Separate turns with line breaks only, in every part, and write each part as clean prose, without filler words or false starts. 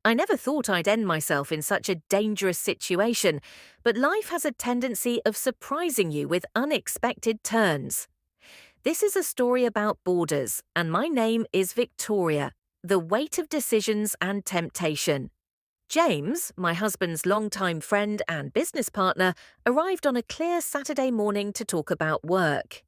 I never thought I'd end myself in such a dangerous situation, but life has a tendency of surprising you with unexpected turns. This is a story about borders, and my name is Victoria, the weight of decisions and temptation. James, my husband's longtime friend and business partner, arrived on a clear Saturday morning to talk about work.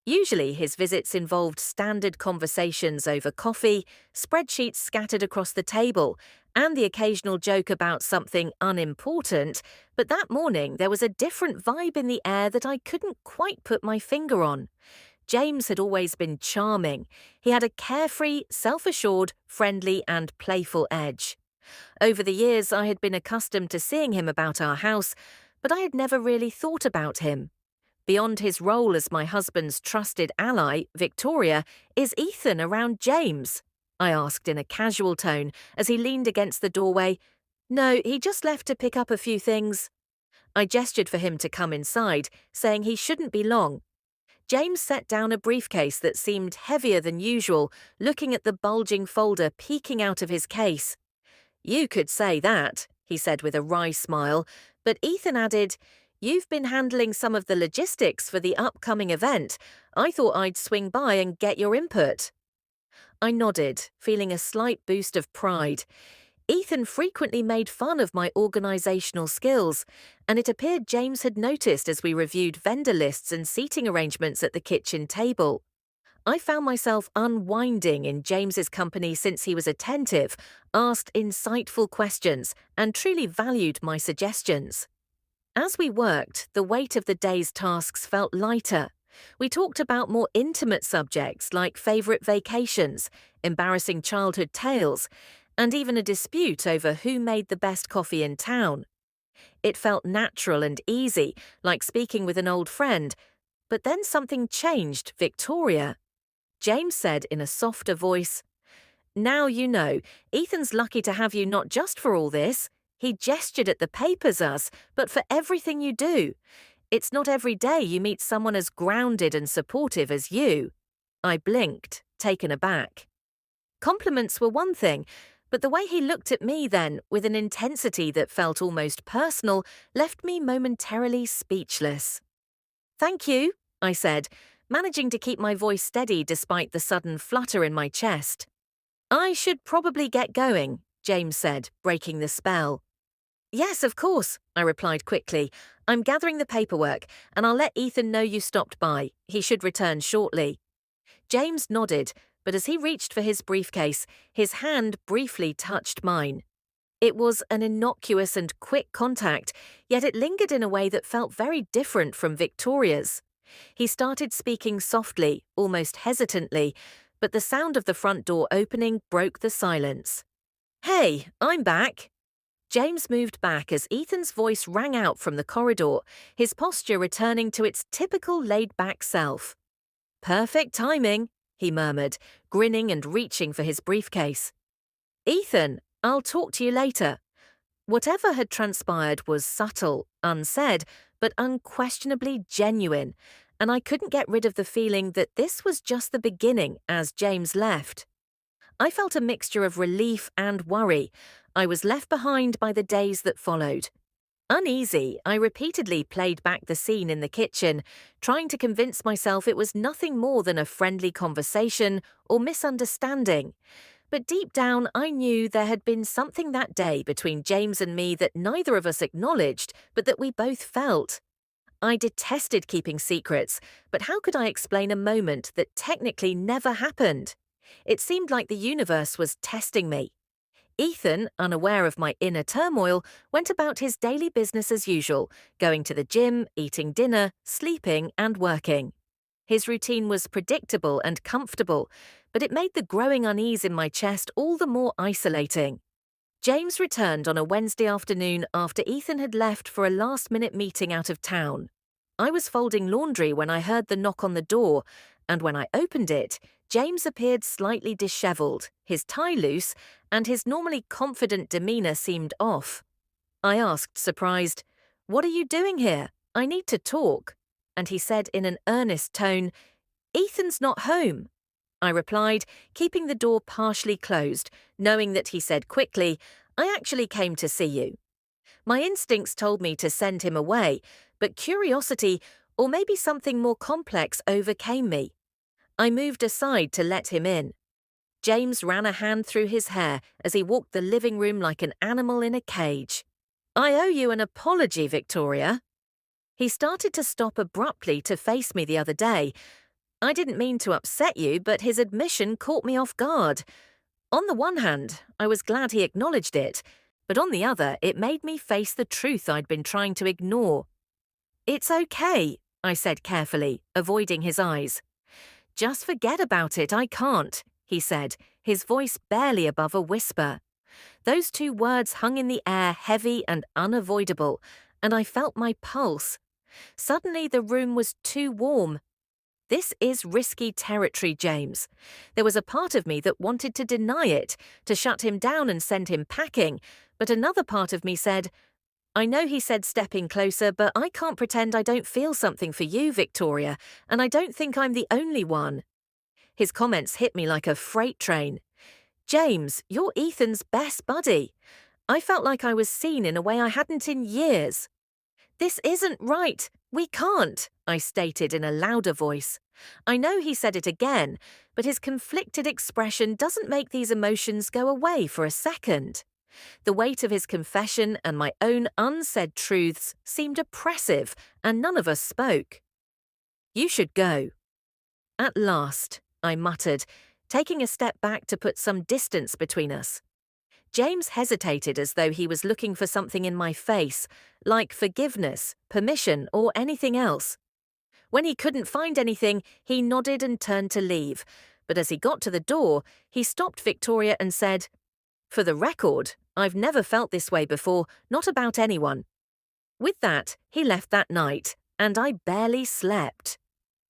Usually his visits involved standard conversations over coffee, spreadsheets scattered across the table, and the occasional joke about something unimportant, but that morning there was a different vibe in the air that I couldn't quite put my finger on. James had always been charming. He had a carefree, self-assured, friendly and playful edge. Over the years I had been accustomed to seeing him about our house, but I had never really thought about him. Beyond his role as my husband's trusted ally, Victoria, is Ethan around James? I asked in a casual tone as he leaned against the doorway. No, he just left to pick up a few things. I gestured for him to come inside, saying he shouldn't be long. James set down a briefcase that seemed heavier than usual, looking at the bulging folder peeking out of his case. You could say that, he said with a wry smile, but Ethan added, You've been handling some of the logistics for the upcoming event. I thought I'd swing by and get your input. I nodded, feeling a slight boost of pride. Ethan frequently made fun of my organisational skills, and it appeared James had noticed as we reviewed vendor lists and seating arrangements at the kitchen table. I found myself unwinding in James's company since he was attentive, asked insightful questions, and truly valued my suggestions. As we worked, the weight of the day's tasks felt lighter. We talked about more intimate subjects like favourite vacations, embarrassing childhood tales, and even a dispute over who made the best coffee in town. It felt natural and easy, like speaking with an old friend. But then something changed, Victoria. James said in a softer voice, Now you know, Ethan's lucky to have you not just for all this. He gestured at the papers us, but for everything you do. It's not every day you meet someone as grounded and supportive as you. I blinked, taken aback. Compliments were one thing, but the way he looked at me then, with an intensity that felt almost personal, left me momentarily speechless. Thank you, I said, managing to keep my voice steady despite the sudden flutter in my chest. I should probably get going, James said, breaking the spell. Yes, of course, I replied quickly. I'm gathering the paperwork, and I'll let Ethan know you stopped by. He should return shortly. James nodded, but as he reached for his briefcase, his hand briefly touched mine. It was an innocuous and quick contact, yet it lingered in a way that felt very different from Victoria's. He started speaking softly, almost hesitantly, but the sound of the front door opening broke the silence. Hey, I'm back. James moved back as Ethan's voice rang out from the corridor, his posture returning to its typical laid-back self. Perfect timing, he murmured, grinning and reaching for his briefcase. Ethan, I'll talk to you later. Whatever had transpired was subtle, unsaid, but unquestionably genuine, and I couldn't get rid of the feeling that this was just the beginning as James left. I felt a mixture of relief and worry. I was left behind by the days that followed. Uneasy, I repeatedly played back the scene in the kitchen, trying to convince myself it was nothing more than a friendly conversation or misunderstanding. But deep down, I knew there had been something that day between James and me that neither of us acknowledged, but that we both felt. I detested keeping secrets, but how could I explain a moment that technically never happened? It seemed like the universe was testing me. Ethan, unaware of my inner turmoil, went about his daily business as usual, going to the gym, eating dinner, sleeping and working. His routine was predictable and comfortable, but it made the growing unease in my chest all the more isolating. James returned on a Wednesday afternoon after Ethan had left for a last-minute meeting out of town. I was folding laundry when I heard the knock on the door, and when I opened it, James appeared slightly dishevelled, his tie loose, and his normally confident demeanour seemed off. I asked, surprised, "What are you doing here? I need to talk." And he said in an earnest tone, "Ethan's not home." I replied, keeping the door partially closed, knowing that he said quickly, I actually came to see you. My instincts told me to send him away, but curiosity, or maybe something more complex, overcame me. I moved aside to let him in. James ran a hand through his hair as he walked the living room like an animal in a cage. I owe you an apology, Victoria. He started to stop abruptly to face me the other day. I didn't mean to upset you, but his admission caught me off guard. On the one hand, I was glad he acknowledged it, but on the other, it made me face the truth I'd been trying to ignore. It's okay, I said carefully, avoiding his eyes. Just forget about it, I can't, he said, his voice barely above a whisper. Those two words hung in the air, heavy and unavoidable, and I felt my pulse. Suddenly the room was too warm. This is risky territory, James. There was a part of me that wanted to deny it, to shut him down and send him packing, but another part of me said, I know he said stepping closer, but I can't pretend I don't feel something for you, Victoria, and I don't think I'm the only one. His comments hit me like a freight train. James, you're Ethan's best buddy. I felt like I was seen in a way I hadn't in years. This isn't right. We can't, I stated in a louder voice. I know he said it again, but his conflicted expression doesn't make these emotions go away for a second. The weight of his confession and my own unsaid truths seemed oppressive, and none of us spoke. You should go. At last, I muttered, taking a step back to put some distance between us. James hesitated as though he was looking for something in my face, like forgiveness, permission, or anything else. When he couldn't find anything, he nodded and turned to leave, but as he got to the door, he stopped Victoria and said, For the record, I've never felt this way before, not about anyone. With that, he left that night, and I barely slept.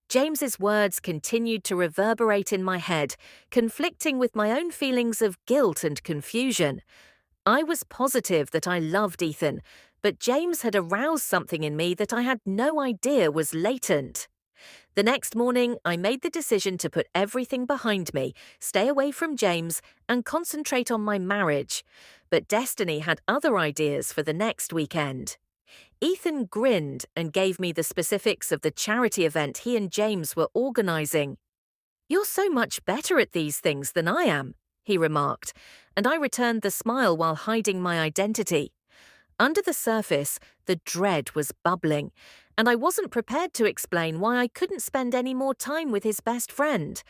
James's words continued to reverberate in my head, conflicting with my own feelings of guilt and confusion. I was positive that I loved Ethan, but James had aroused something in me that I had no idea was latent. The next morning, I made the decision to put everything behind me, stay away from James, and concentrate on my marriage. But destiny had other ideas for the next weekend. Ethan grinned and gave me the specifics of the charity event he and James were organizing. You're so much better at these things than I am, he remarked, and I returned the smile while hiding my identity. Under the surface, the dread was bubbling, and I wasn't prepared to explain why I couldn't spend any more time with his best friend.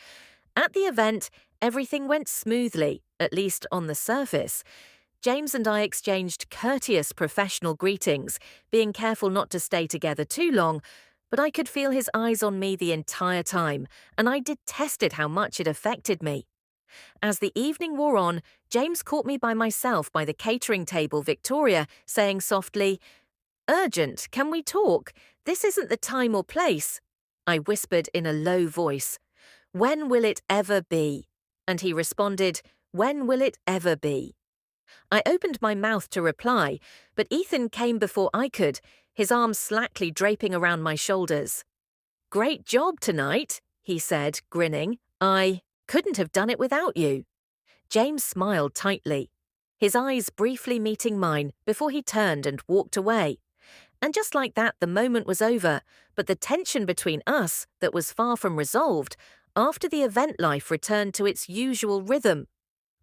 At the event, everything went smoothly, at least on the surface. James and I exchanged courteous professional greetings, being careful not to stay together too long, but I could feel his eyes on me the entire time, and I detested how much it affected me. As the evening wore on, James caught me by myself by the catering table, Victoria, saying softly, Urgent, can we talk? This isn't the time or place. I whispered in a low voice, When will it ever be? And he responded, When will it ever be? I opened my mouth to reply, but Ethan came before I could, his arms slackly draping around my shoulders. Great job tonight, he said, grinning. I couldn't have done it without you. James smiled tightly, his eyes briefly meeting mine before he turned and walked away. And just like that, the moment was over, but the tension between us, that was far from resolved, after the event life returned to its usual rhythm.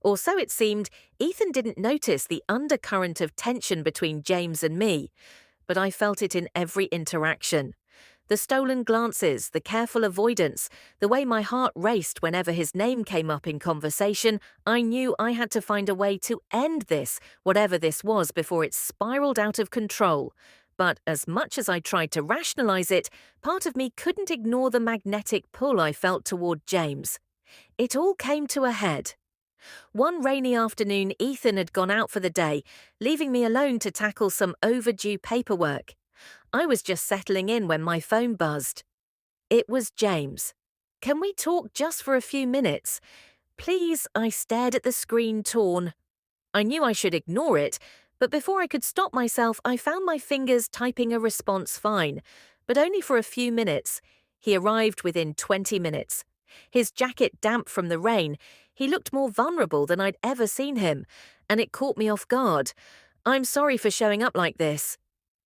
Or so it seemed. Ethan didn't notice the undercurrent of tension between James and me, but I felt it in every interaction. The stolen glances, the careful avoidance, the way my heart raced whenever his name came up in conversation, I knew I had to find a way to end this, whatever this was, before it spiraled out of control. But as much as I tried to rationalize it, part of me couldn't ignore the magnetic pull I felt toward James. It all came to a head. One rainy afternoon, Ethan had gone out for the day, leaving me alone to tackle some overdue paperwork. I was just settling in when my phone buzzed. It was James. Can we talk just for a few minutes? Please, I stared at the screen, torn. I knew I should ignore it, but before I could stop myself, I found my fingers typing a response fine, but only for a few minutes. He arrived within 20 minutes. His jacket damp from the rain, he looked more vulnerable than I'd ever seen him, and it caught me off guard. I'm sorry for showing up like this.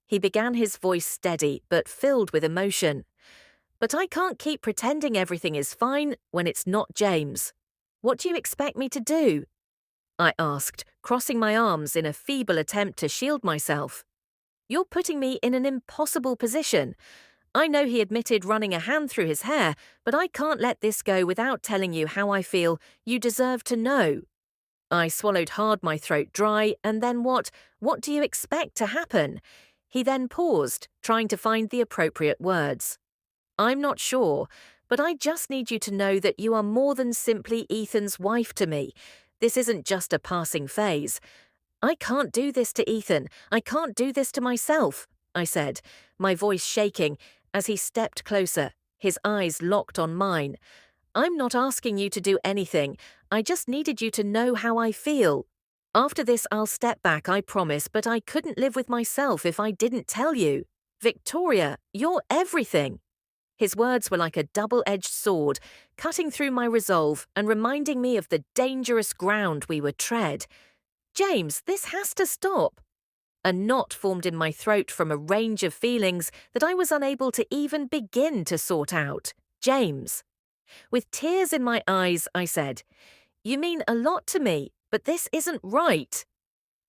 He began, his voice steady but filled with emotion. But I can't keep pretending everything is fine when it's not James. What do you expect me to do? I asked, crossing my arms in a feeble attempt to shield myself. You're putting me in an impossible position. I know he admitted running a hand through his hair, but I can't let this go without telling you how I feel. You deserve to know. I swallowed hard, my throat dry, and then what do you expect to happen? He then paused, trying to find the appropriate words. I'm not sure, but I just need you to know that you are more than simply Ethan's wife to me. This isn't just a passing phase. I can't do this to Ethan. I can't do this to myself, I said, my voice shaking as he stepped closer, his eyes locked on mine. I'm not asking you to do anything. I just needed you to know how I feel. After this, I'll step back, I promise, but I couldn't live with myself if I didn't tell you. Victoria, you're everything. His words were like a double-edged sword, cutting through my resolve and reminding me of the dangerous ground we would tread. James, this has to stop. A knot formed in my throat from a range of feelings that I was unable to even begin to sort out. James. With tears in my eyes, I said, You mean a lot to me, but this isn't right.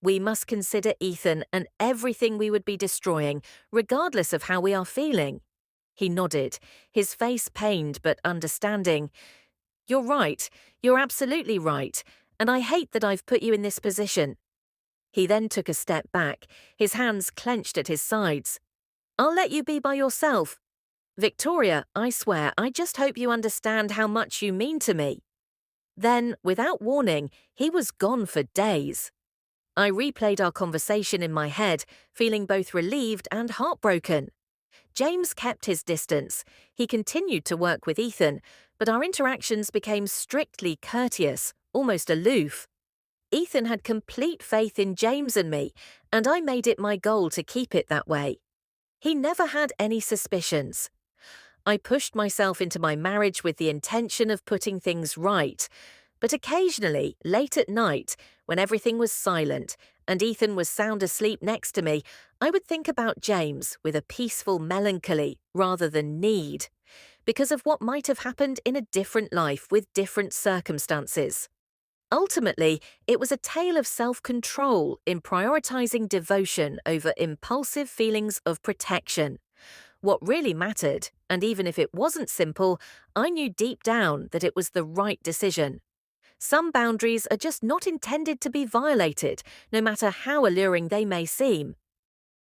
We must consider Ethan and everything we would be destroying, regardless of how we are feeling. He nodded, his face pained but understanding. You're right. You're absolutely right. And I hate that I've put you in this position. He then took a step back, his hands clenched at his sides. I'll let you be by yourself. Victoria, I swear, I just hope you understand how much you mean to me. Then, without warning, he was gone for days. I replayed our conversation in my head, feeling both relieved and heartbroken. James kept his distance. He continued to work with Ethan, but our interactions became strictly courteous, almost aloof. Ethan had complete faith in James and me, and I made it my goal to keep it that way. He never had any suspicions. I pushed myself into my marriage with the intention of putting things right, but occasionally, late at night, when everything was silent and Ethan was sound asleep next to me, I would think about James with a peaceful melancholy rather than need, because of what might have happened in a different life with different circumstances. Ultimately, it was a tale of self-control in prioritizing devotion over impulsive feelings of protection. What really mattered, and even if it wasn't simple, I knew deep down that it was the right decision. Some boundaries are just not intended to be violated, no matter how alluring they may seem.